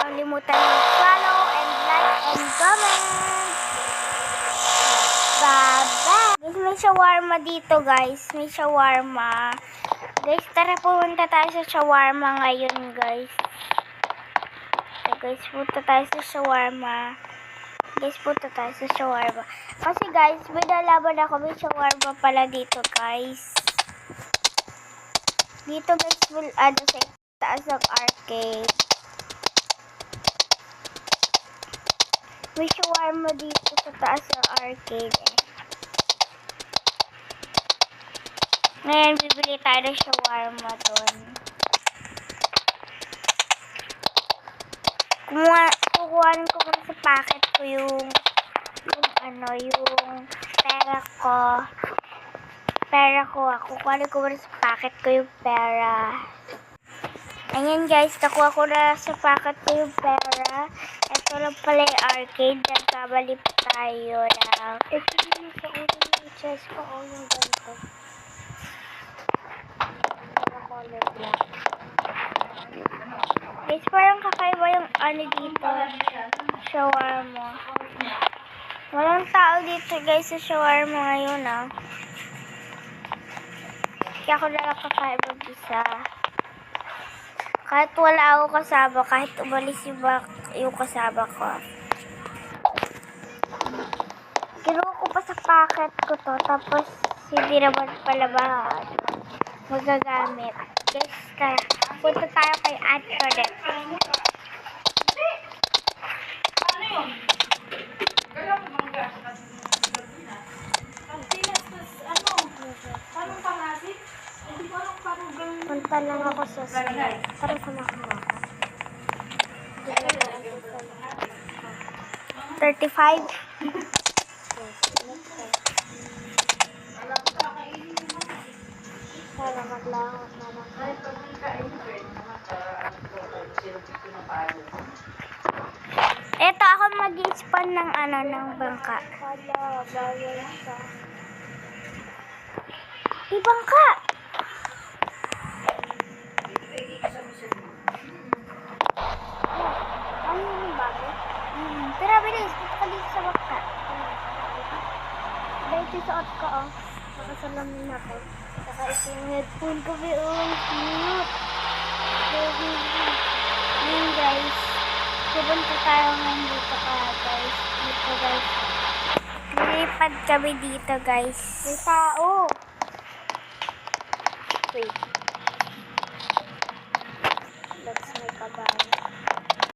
kalimutan mag-follow and like and comment. Bye-bye. Guys, may shawarma dito guys. May shawarma. Guys, tara pumunta tayo sa shawarma ngayon guys. So, guys, punta tayo sa shawarma. Kasi guys, may nalaman ako. May shawarma pala dito guys. Dito guys, sa taas ng arcade. May shawarma dito sa taas ng arcade eh. Ngayon, bibili tayo ng shawarma doon. Kukuhaan ko muna sa packet ko yung pera ko. Kukuhaan ko muna sa packet ko yung pera. Ayan guys, nakuha ko na sa packet ko yung pera. Ito lang pala yung arcade. Nagkabalik tayo lang. Ito yung sa ulo ng chest ko. Yung ganito. Color black. Guys, parang kakaiba yung dito. Shawarma. Walang tao dito guys sa shawarma ngayon Kaya ako na lang kakaiba isa. Kahit wala ako kasama, kahit umalis yung kasama ko. Kinuha ko pa sa packet ko to, tapos hindi naman pala magagamit. Guys, tara. Punta tayo kay Antoinette. Ano yun? Punta lang ako sa sala. Tara sa makawa. 35. Para maglangot na lang. Eto ako mag-i-spawn ng ng bangka. Wala, bawal siya. Di bangka! Ano yung bago? Tara, bilis. Punta ka dito sa bangka. Dahil susuot ko, Nakasalamin ako. Saka ito yung headphone ko, cute. Ngayon guys, pupunta tayo ngayon dito guys. Dito guys. Lilipad kami dito guys. May tao. Wait.